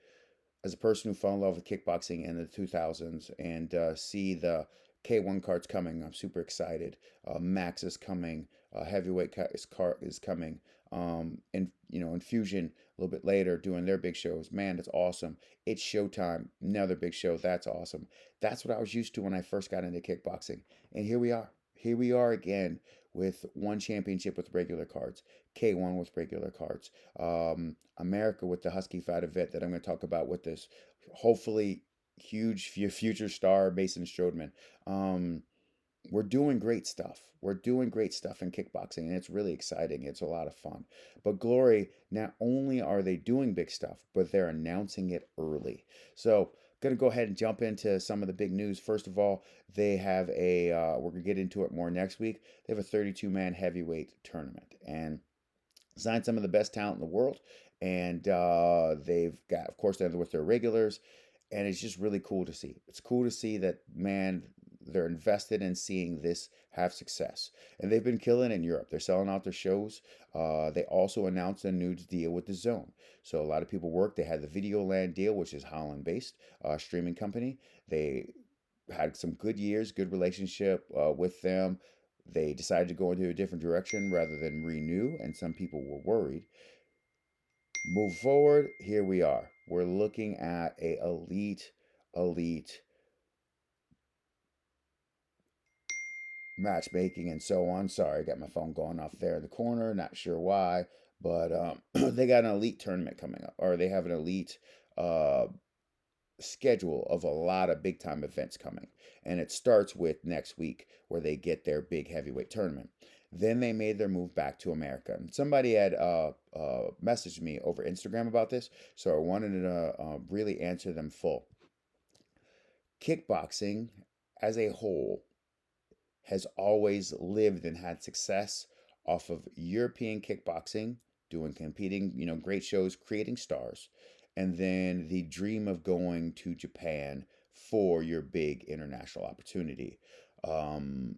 as a person who fell in love with kickboxing in the 2000s and see the K1 cards coming. I'm super excited. Max is coming. Heavyweight is coming. And Infusion a little bit later doing their big shows. Man, that's awesome. It's Showtime, another big show. That's awesome. That's what I was used to when I first got into kickboxing. And here we are. Here we are again with one championship with regular cards, K1 with regular cards, America with the Husky Fight event that I'm going to talk about with this hopefully huge future star Mason Strowman. We're doing great stuff. We're doing great stuff in kickboxing, and it's really exciting. It's a lot of fun. But Glory, not only are they doing big stuff, but they're announcing it early. So, going to go ahead and jump into some of the big news. First of all, they have we're going to get into it more next week. They have a 32-man heavyweight tournament and signed some of the best talent in the world. And they've got, of course, they're with their regulars. And it's just really cool to see. It's cool to see that, man, they're invested in seeing this have success, and they've been killing it in Europe. They're selling out their shows. They also announced a new deal with the Zone, so a lot of people work. They had the Videoland deal, which is Holland-based streaming company. They had some good years, good relationship with them. They decided to go into a different direction rather than renew, and some people were worried. Move forward, here we are. We're looking at a elite matchmaking and so on. Sorry, I got my phone going off there in the corner. Not sure why, but they got an elite tournament coming up, or they have an elite uh, schedule of a lot of big time events coming. And it starts with next week where they get their big heavyweight tournament. Then they made their move back to America. And somebody had messaged me over Instagram about this, so I wanted to really answer them full. Kickboxing as a whole has always lived and had success off of European kickboxing, doing competing, great shows, creating stars, and then the dream of going to Japan for your big international opportunity. Um,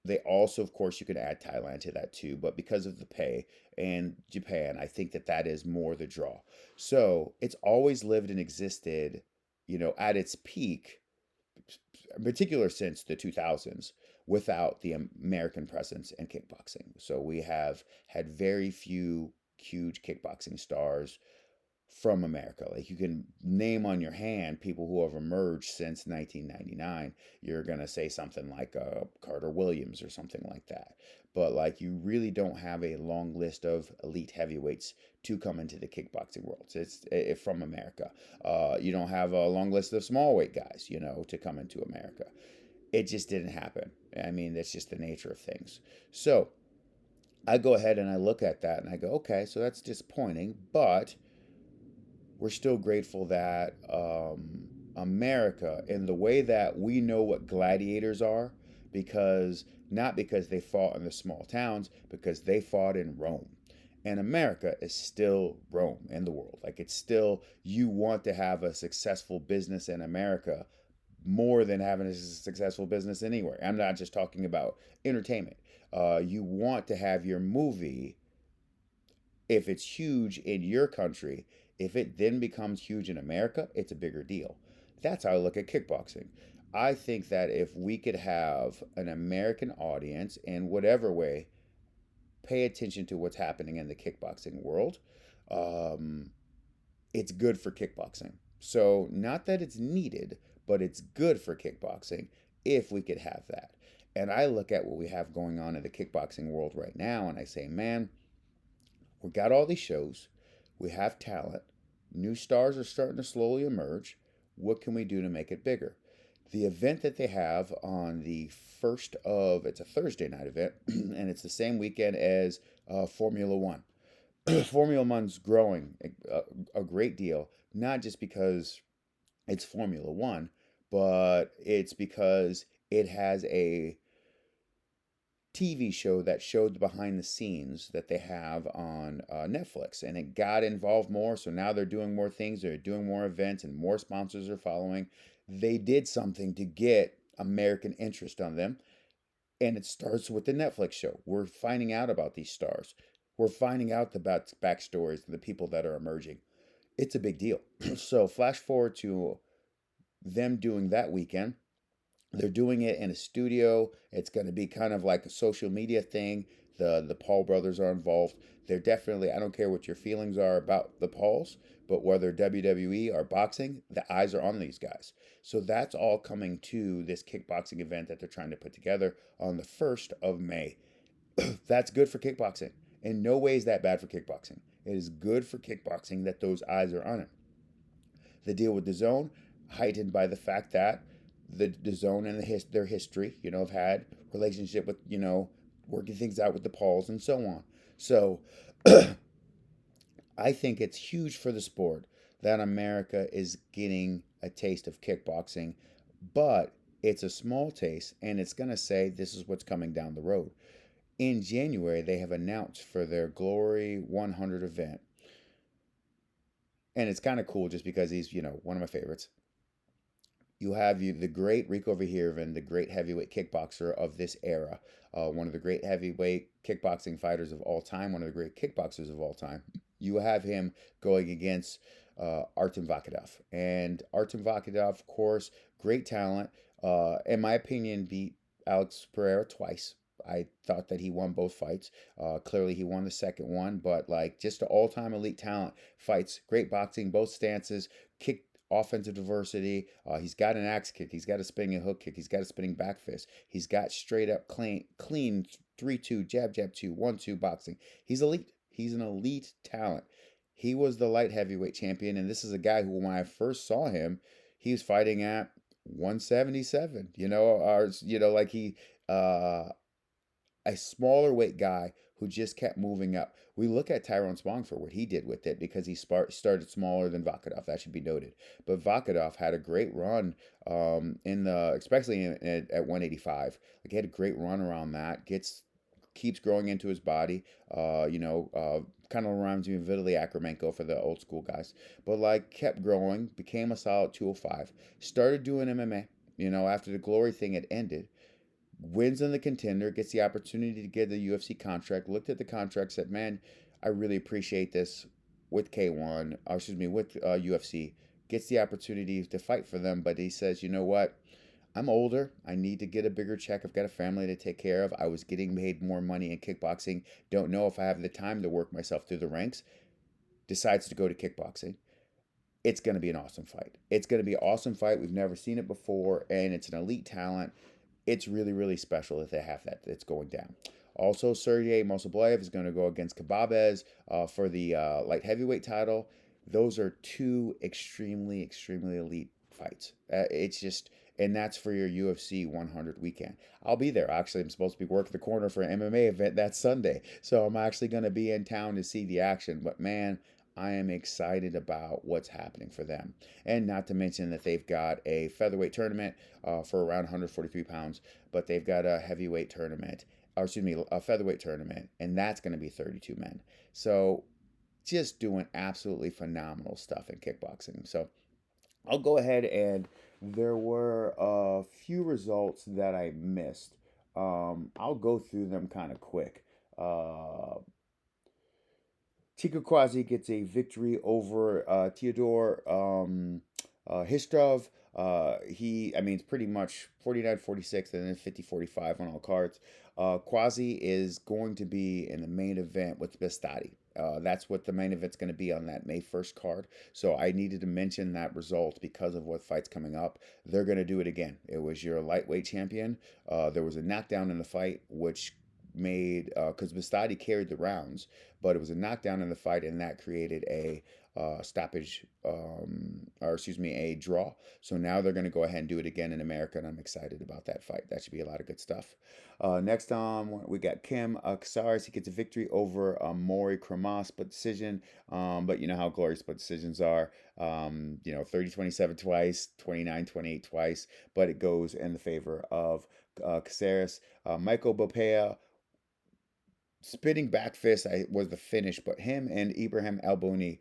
they also, of course, you can add Thailand to that too, but because of the pay and Japan, I think that that is more the draw. So it's always lived and existed, at its peak, in particular since the 2000s, without the American presence in kickboxing. So we have had very few huge kickboxing stars from America. Like, you can name on your hand people who have emerged since 1999. You're going to say something like Carter Williams or something like that. But like, you really don't have a long list of elite heavyweights to come into the kickboxing world. It's from America. You don't have a long list of small weight guys, to come into America. It just didn't happen. I mean, that's just the nature of things. So I go ahead and I look at that and I go, okay, so that's disappointing, but we're still grateful that America, in the way that we know what gladiators are, because not because they fought in the small towns, because they fought in Rome. And America is still Rome in the world. Like, it's still, you want to have a successful business in America more than having a successful business anywhere. I'm not just talking about entertainment. You want to have your movie, if it's huge in your country, if it then becomes huge in America, it's a bigger deal. That's how I look at kickboxing. I think that if we could have an American audience, in whatever way, pay attention to what's happening in the kickboxing world, um, it's good for kickboxing. So, not that it's needed, but it's good for kickboxing if we could have that. And I look at what we have going on in the kickboxing world right now and I say, man, we got all these shows, we have talent, new stars are starting to slowly emerge. What can we do to make it bigger? The event that they have on the first of, it's a Thursday night event, and it's the same weekend as Formula One. Formula One's growing a great deal, not just because it's Formula One, but it's because it has a TV show that showed the behind the scenes that they have on Netflix, and it got involved more. So now they're doing more things, they're doing more events, and more sponsors are following. They did something to get American interest on them, and it starts with the Netflix show. We're finding out about these stars, we're finding out the backstories of the people that are emerging. It's a big deal. So, flash forward to them doing that weekend. They're doing it in a studio. It's going to be kind of like a social media thing. The Paul brothers are involved. They're definitely, I don't care what your feelings are about the Pauls, but whether WWE or boxing, the eyes are on these guys. So that's all coming to this kickboxing event that they're trying to put together on the 1st of May. That's good for kickboxing. In no way is that bad for kickboxing. It is good for kickboxing that those eyes are on it. The deal with the zone, heightened by the fact that the zone and their history, have had relationship with, working things out with the Pauls and so on. So I think it's huge for the sport that America is getting a taste of kickboxing, but it's a small taste, and it's going to say this is what's coming down the road. In January, they have announced for their Glory 100 event and it's kind of cool just because he's, one of my favorites. You have the great Rico Verhoeven, the great heavyweight kickboxer of this era, one of the great heavyweight kickboxing fighters of all time, one of the great kickboxers of all time. You have him going against Artem Vakadov, and Artem Vakadov, of course, great talent. In my opinion, beat Alex Pereira twice. I thought that he won both fights. Clearly, he won the second one, but like just the all-time elite talent fights, great boxing, both stances, kick offensive diversity. He's got an axe kick. He's got a spinning hook kick. He's got a spinning back fist. He's got straight up clean 3-2 jab jab 2 1-2 boxing. He's elite. He's an elite talent. He was the light heavyweight champion, and this is a guy who, when I first saw him, he was fighting at 177. Like uh, a smaller weight guy who just kept moving up. We look at Tyrone Spong for what he did with it because he started smaller than Vakadov. That should be noted. But Vakadov had a great run especially at 185. Like he had a great run around that. Keeps growing into his body. Kind of reminds me of Vitaly Akramenko for the old school guys. But like kept growing, became a solid 205. Started doing MMA. After the Glory thing had ended, wins on the contender, gets the opportunity to get the UFC contract, looked at the contract, said, man, I really appreciate this with K1, or excuse me, with UFC, gets the opportunity to fight for them, but he says, you know what? I'm older. I need to get a bigger check. I've got a family to take care of. I was getting paid more money in kickboxing. Don't know if I have the time to work myself through the ranks. Decides to go to kickboxing. It's going to be an awesome fight. It's going to be an awesome fight. We've never seen it before, and it's an elite talent. It's really, really special that they have that. It's going down. Also, Sergey Mosablayev is going to go against Kababez for the light heavyweight title. Those are two extremely, extremely elite fights. It's just, and that's for your UFC 100 weekend. I'll be there. Actually, I'm supposed to be working the corner for an MMA event that Sunday. So I'm actually going to be in town to see the action. But man, I am excited about what's happening for them. And not to mention that they've got a featherweight tournament for around 143 pounds, but they've got a heavyweight tournament, or excuse me, a featherweight tournament, and that's going to be 32 men. So just doing absolutely phenomenal stuff in kickboxing. So I'll go ahead, and there were a few results that I missed. I'll go through them kind of quick. Uh, Tika Kwasi gets a victory over Theodore Histrov. It's pretty much 49-46 and then 50-45 on all cards. Kwasi is going to be in the main event with Bestati. That's what the main event's going to be on that May 1st card. So I needed to mention that result because of what fight's coming up. They're going to do it again. It was your lightweight champion. There was a knockdown in the fight, which made because Bastati carried the rounds, but it was a knockdown in the fight, and that created a stoppage, or excuse me, a draw. So now they're going to go ahead and do it again in America, and I'm excited about that fight. That should be a lot of good stuff. Next we got Kim Casares. He gets a victory over Maury Kramas split decision. But you know how glorious split decisions are. 30-27 twice, 29-28 twice, but it goes in the favor of Casares. Michael Bopea spinning back fist was the finish, but him and Ibrahim Albouni,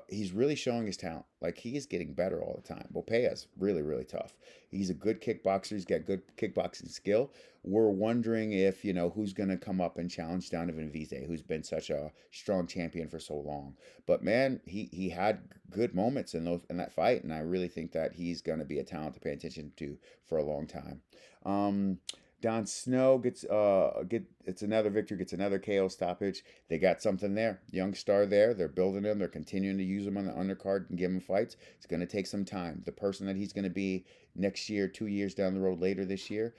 he's really showing his talent. Like he is getting better all the time. Bopea's really, really tough. He's a good kickboxer. He's got good kickboxing skill. We're wondering if who's going to come up and challenge Donovan Vise, who's been such a strong champion for so long. But man, he had good moments in that fight, and I really think that he's going to be a talent to pay attention to for a long time. Don Snow it's another victory, gets another KO stoppage. They got something there. Young star there. They're building him. They're continuing to use him on the undercard and give him fights. It's going to take some time. The person that he's going to be next year, 2 years down the road later this year,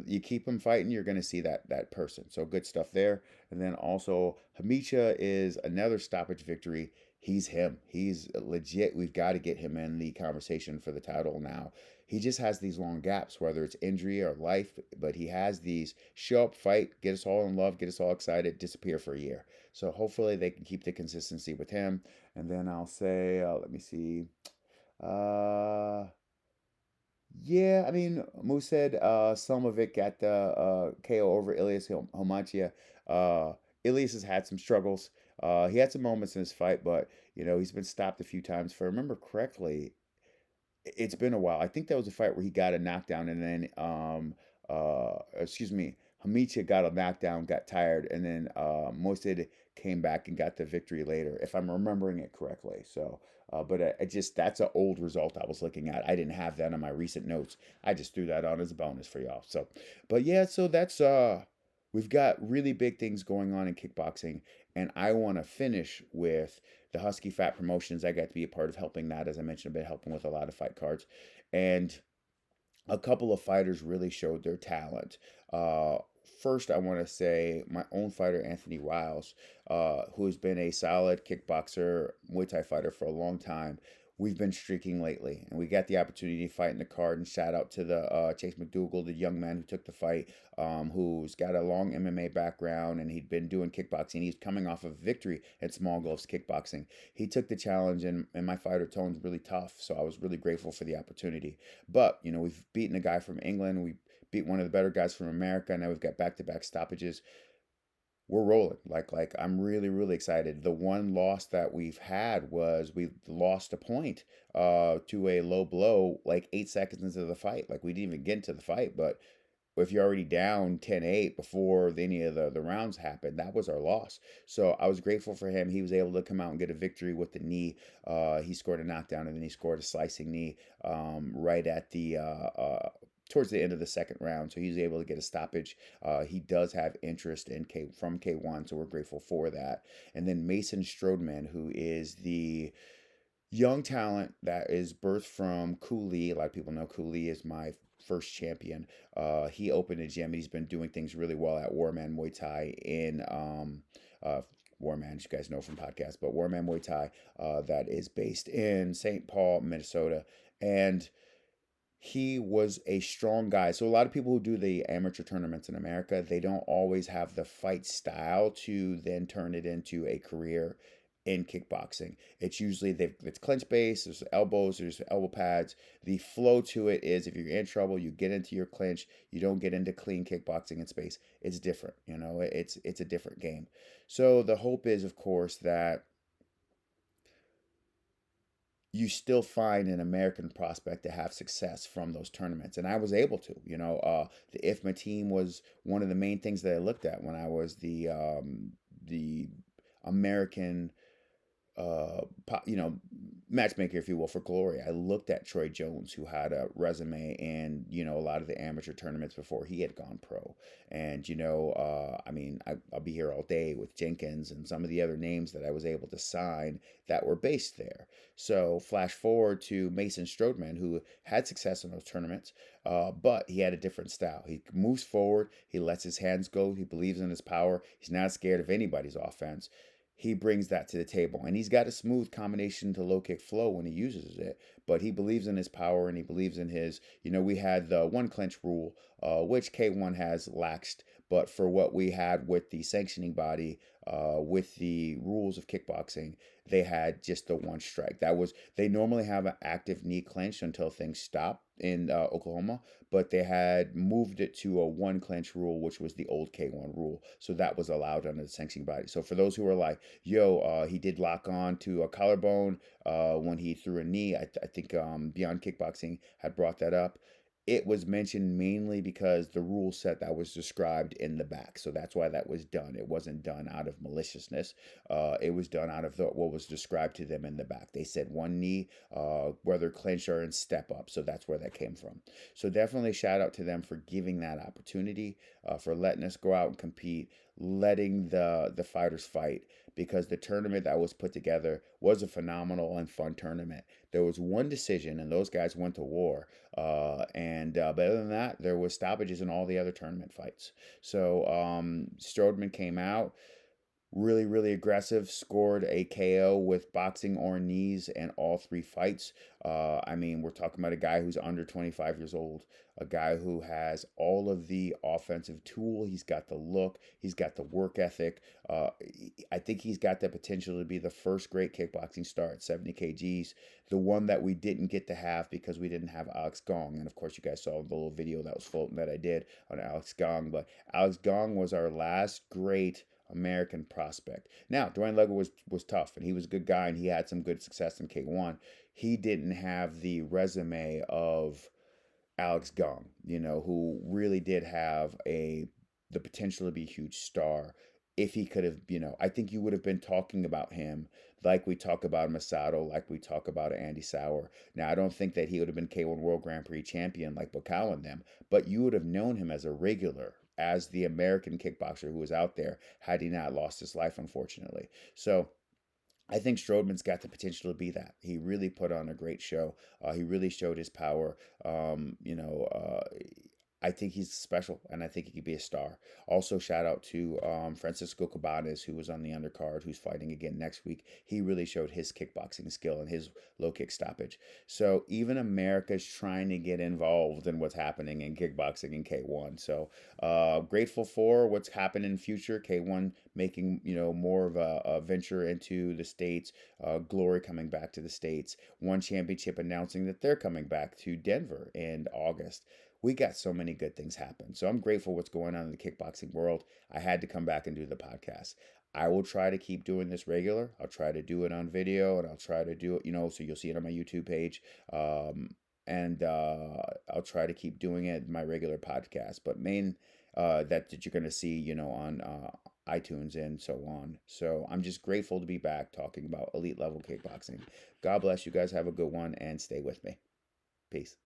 you keep him fighting, you're going to see that person. So good stuff there. And then also Hamicha is another stoppage victory. He's him. He's legit. We've got to get him in the conversation for the title now. He just has these long gaps, whether it's injury or life, but he has these show up, fight, get us all in love, get us all excited, disappear for a year. So hopefully they can keep the consistency with him. And then I'll say, let me see. Uh, yeah, I mean, Moosehead, Selmovic got the KO over Ilias Homachia. Ilias has had some struggles. He had some moments in his fight, but He's been stopped a few times. If I remember correctly, it's been a while. I think that was a fight where he got a knockdown, and then excuse me, Hamicha got a knockdown, got tired, and then Mosid came back and got the victory later, if I'm remembering it correctly. So, but I just that's an old result I was looking at. I didn't have that on my recent notes. I just threw that on as a bonus for y'all. So, but yeah, so that's we've got really big things going on in kickboxing, and I want to finish with the Husky Fat Promotions. I got to be a part of helping that. As I mentioned, I've been helping with a lot of fight cards. And a couple of fighters really showed their talent. Uh, First, I want to say my own fighter, Anthony Riles, who has been a solid kickboxer, Muay Thai fighter for a long time. We've been streaking lately, and we got the opportunity to fight in the card. And shout out to the Chase McDougal, the young man who took the fight, who's got a long MMA background, and he'd been doing kickboxing. He's coming off of victory at Small Gloves Kickboxing. He took the challenge, and my fighter tone's really tough, so I was really grateful for the opportunity. But we've beaten a guy from England. We beat one of the better guys from America. Now we've got back-to-back stoppages. We're rolling. Like I'm really really excited. The one loss that we've had was we lost a point to a low blow like 8 seconds into the fight. Like we didn't even get into the fight, but if you're already down 10-8 before any of the rounds happened, that was our loss. So I was grateful for him. He was able to come out and get a victory with the knee. He scored a knockdown, and then he scored a slicing knee right at the towards the end of the second round. So he was able to get a stoppage. He does have interest in from K1, so we're grateful for that. And then Mason Strodeman, who is the young talent that is birthed from Cooley. A lot of people know Cooley is my first champion. He opened a gym, and he's been doing things really well at Warman Muay Thai in Warman, you guys know from podcasts, but Warman Muay Thai that is based in St. Paul, Minnesota. And he was a strong guy. So a lot of people who do the amateur tournaments in America, they don't always have the fight style to then turn it into a career in kickboxing. It's usually it's clinch based, there's elbows, there's elbow pads. The flow to it is if you're in trouble, you get into your clinch, you don't get into clean kickboxing in space. It's different, it's a different game. So the hope is of course that you still find an American prospect to have success from those tournaments. And I was able to, the IFMA team was one of the main things that I looked at when I was the American matchmaker, if you will, for Glory. I looked at Troy Jones, who had a resume and, a lot of the amateur tournaments before he had gone pro. And, I'll be here all day with Jenkins and some of the other names that I was able to sign that were based there. So flash forward to Mason Strodeman, who had success in those tournaments, but he had a different style. He moves forward. He lets his hands go. He believes in his power. He's not scared of anybody's offense. He brings that to the table, and he's got a smooth combination to low kick flow when he uses it, but he believes in his power, and he believes in his, we had the one clinch rule, which K1 has laxed, but for what we had with the sanctioning body, with the rules of kickboxing, they had just the one strike. They normally have an active knee clinch until things stop in Oklahoma, but they had moved it to a one clinch rule, which was the old K1 rule. So that was allowed under the sanctioning body. So for those who are like, he did lock on to a collarbone when he threw a knee. I think Beyond Kickboxing had brought that up. It was mentioned mainly because the rule set that was described in the back. So that's why that was done. It wasn't done out of maliciousness. It was done out of what was described to them in the back. They said one knee, whether clinch or in step up. So that's where that came from. So definitely shout out to them for giving that opportunity, for letting us go out and compete, letting the fighters fight, because the tournament that was put together was a phenomenal and fun tournament. There was one decision, and those guys went to war. But other than that, there was stoppages in all the other tournament fights. So Strodeman came out really, really aggressive, scored a KO with boxing or knees in all three fights. We're talking about a guy who's under 25 years old, a guy who has all of the offensive tool. He's got the look, he's got the work ethic. I think he's got the potential to be the first great kickboxing star at 70 kgs, the one that we didn't get to have because we didn't have Alex Gong. And of course, you guys saw the little video that was floating that I did on Alex Gong. But Alex Gong was our last great American prospect. Now, Dwayne Luger was tough, and he was a good guy, and he had some good success in K1. He didn't have the resume of Alex Gong, who really did have the potential to be a huge star. If he could have, I think you would have been talking about him like we talk about Masato, like we talk about Andy Sauer. Now, I don't think that he would have been K1 World Grand Prix champion like Bocao and them, but you would have known him as a regular, as the American kickboxer who was out there had he not lost his life, unfortunately. So I think Strowman's got the potential to be that. He really put on a great show. He really showed his power. Um, you know, uh, I think he's special, and I think he could be a star. Also, shout out to Francisco Cabanes, who was on the undercard, who's fighting again next week. He really showed his kickboxing skill and his low kick stoppage. So even America's trying to get involved in what's happening in kickboxing in K1. So grateful for what's happened in future. K1 making more of a venture into the states. Glory coming back to the states. One Championship announcing that they're coming back to Denver in August. We got so many good things happen. So I'm grateful what's going on in the kickboxing world. I had to come back and do the podcast. I will try to keep doing this regular. I'll try to do it on video, and I'll try to do it, so you'll see it on my YouTube page. And I'll try to keep doing it in my regular podcast. But that you're going to see, on iTunes and so on. So I'm just grateful to be back talking about elite level kickboxing. God bless you guys. Have a good one and stay with me. Peace.